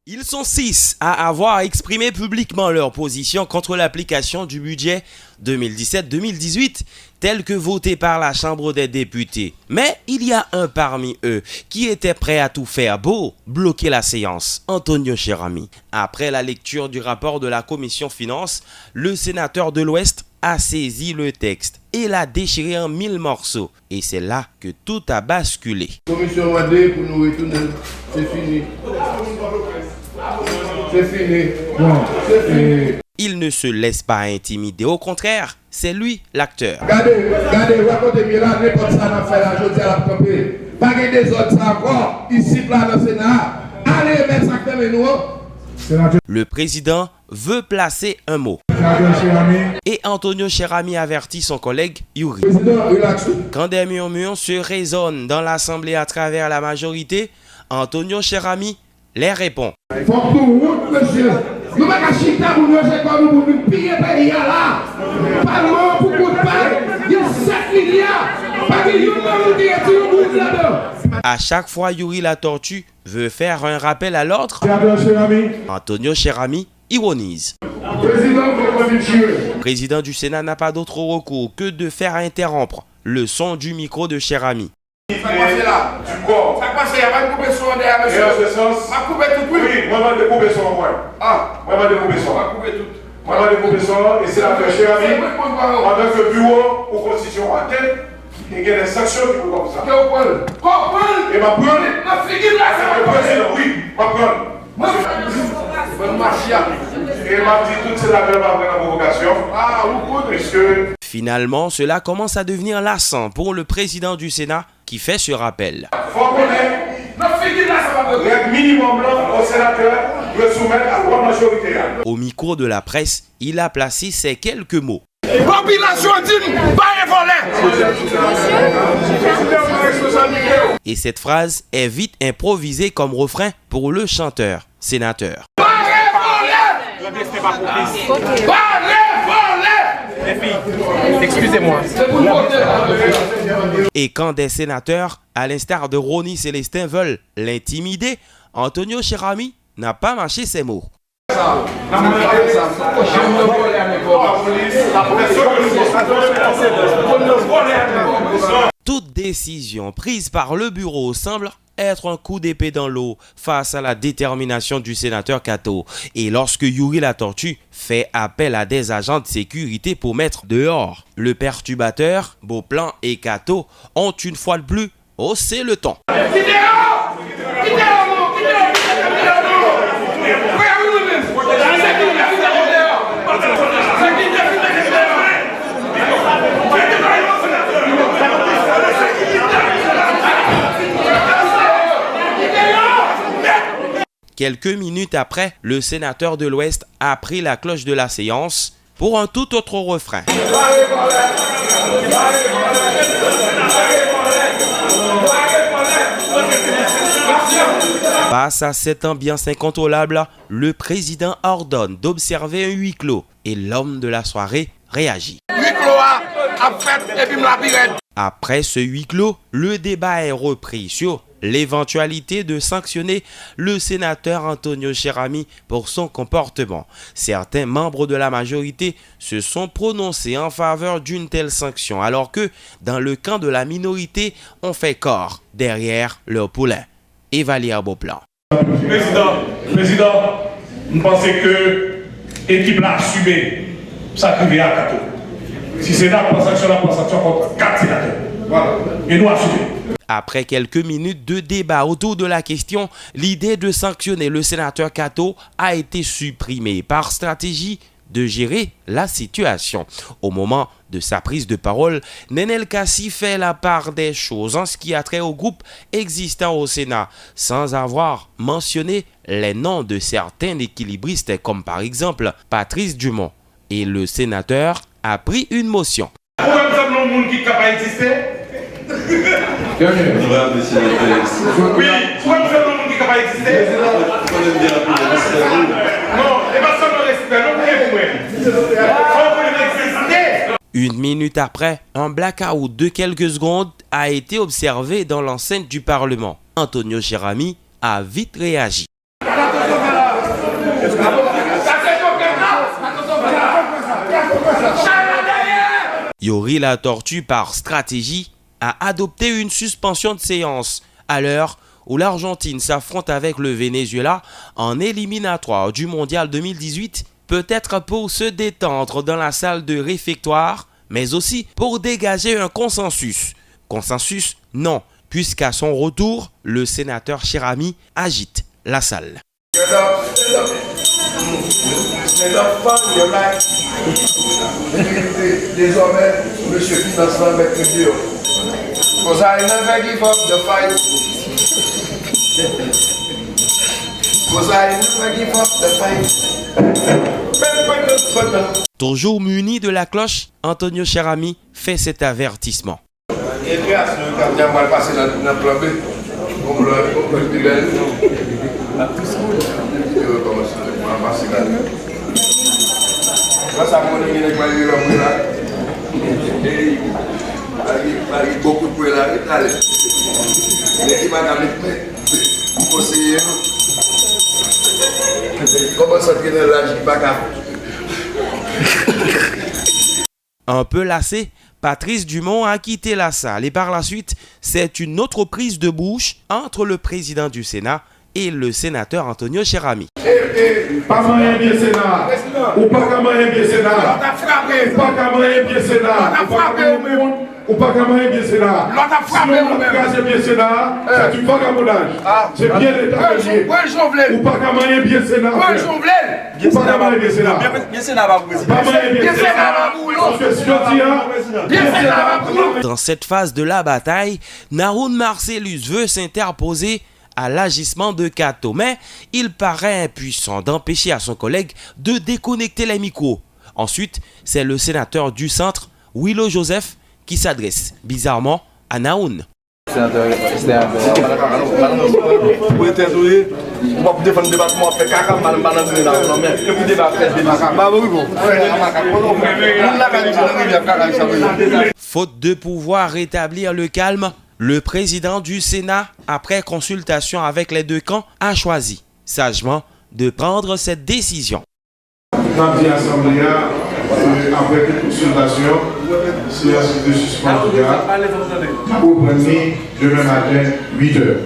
Ils sont 6 à avoir exprimé publiquement leur position contre l'application du budget 2017-2018 tel que voté par la Chambre des députés. Mais il y a un parmi eux qui était prêt à tout faire beau bloquer la séance, Antonio Cherami. Après la lecture du rapport de la commission finances, le sénateur de l'Ouest a saisi le texte et l'a déchiré en 1000 morceaux. Et c'est là que tout a basculé. Commission Wadé pour nous retourner, c'est fini. C'est fini. Non, c'est fini. Il ne se laisse pas intimider, au contraire, c'est lui l'acteur. Regardez, racontez-moi là, n'importe ça n'a fait la chose à la camper. Pas que des autres ça encore, ici, là, dans le Sénat. Allez, mettre ça comme nous. Le président veut placer un mot. Et Antonio Cherami avertit son collègue Yuri. Quand des murmures se résonnent dans l'Assemblée à travers la majorité, Antonio Cherami les répond. Faut que nous, monsieur, nous ne pouvons pas pour nous comme nous pour payer pays là. Parlement pour qu'on parle, il y a 7 milliards. Pas que nous qui est là-dedans. À chaque fois, Yuri la tortue veut faire un rappel à l'ordre. Antonio Cherami ironise. Le président du Sénat n'a pas d'autre recours que de faire interrompre le son du micro de Cherami. Ça passe là, du corps. Ça passe, il y a pas de couper son derrière, monsieur. Et en ce sens, ma couper tout. Oui, moi, je vais couper son, moi. Ah, moi, je vais couper son. Moi, couper tout. Moi, je vais couper son, et c'est la faire Cherami. En tant que bureau pour constitution en tête, il y a des sanctions qui vont comme ça. Comprendre. Et ma prendre. Ma figure là, c'est le président, oui, ma prendre. Bonne mafia. Et m'a dit toutes ces affaires après la provocation. Ah, vous puisque. Finalement, cela commence à devenir lassant pour le président du Sénat qui fait ce rappel. Faut connaître le minimum là au sénateur de soumettre à la majorité. Au micro de la presse, il a placé ces quelques mots. Population dit pas voler. Et cette phrase est vite improvisée comme refrain pour le chanteur, sénateur. Excusez-moi. Et quand des sénateurs, à l'instar de Ronnie Célestin, veulent l'intimider, Antonio Cherami n'a pas mâché ses mots. Toute décision prise par le bureau semble être un coup d'épée dans l'eau face à la détermination du sénateur Kato. Et lorsque Yuri la tortue fait appel à des agents de sécurité pour mettre dehors le perturbateur, Beauplan et Kato ont une fois de plus haussé le ton. Quelques minutes après, le sénateur de l'Ouest a pris la cloche de la séance pour un tout autre refrain. Face à cette ambiance incontrôlable, le président ordonne d'observer un huis clos et l'homme de la soirée réagit. Après ce huis clos, le débat est repris sur l'éventualité de sanctionner le sénateur Antonio Cherami pour son comportement. Certains membres de la majorité se sont prononcés en faveur d'une telle sanction, alors que dans le camp de la minorité, on fait corps derrière leur poulain. Evalier Beauplan. Président, nous pensons que l'équipe l'a assumé ça privé à Kato. Si c'est là pour sanction contre 4 sénateurs. Voilà. Et nous assumons. Après quelques minutes de débat autour de la question, l'idée de sanctionner le sénateur Kato a été supprimée par stratégie de gérer la situation. Au moment de sa prise de parole, Nenel Kassi fait la part des choses en ce qui a trait au groupe existant au Sénat, sans avoir mentionné les noms de certains équilibristes comme par exemple Patrice Dumont. Et le sénateur a pris une motion. Une minute après, un blackout de quelques secondes a été observé dans l'enceinte du Parlement. Antonio Cherami a vite réagi. Yori la Tortue, par stratégie, a adopté une suspension de séance à l'heure où l'Argentine s'affronte avec le Venezuela en éliminatoire du Mondial 2018, peut-être pour se détendre dans la salle de réfectoire, mais aussi pour dégager un consensus. Consensus, non, puisqu'à son retour, le sénateur Cherami agite la salle. Désormais, monsieur Financement met plus dur. Because I never give up the fight. Because I never give up the fight. Toujours muni de la cloche, Antonio Cherami fait cet avertissement. Beaucoup de points là, Un peu lassé, Patrice Dumont a quitté la salle et par la suite, c'est une autre prise de bouche entre le président du Sénat et le sénateur Antonio Cherami. Pas moyen bien Sénat, ou pas moyen bien Sénat, ou pas moyen bien Sénat, ou pas moyen bien Sénat. Si on a bien Sénat, c'est du vagabondage. C'est bien l'État relié. Ou pas moyen bien Sénat. Ou pas moyen bien Sénat. Bien Sénat va vous. Pas moyen bien Sénat. Dans cette phase de la bataille, Naoun Marcellus veut s'interposer à l'agissement de Kato, mais il paraît impuissant d'empêcher à son collègue de déconnecter les micros. Ensuite, c'est le sénateur du centre, Willow Joseph, qui s'adresse bizarrement à Naoun. Faute de pouvoir rétablir le calme, le président du Sénat, après consultation avec les deux camps, a choisi sagement de prendre cette décision. Après toute consultation, séance de suspension pour venir demain matin 8h.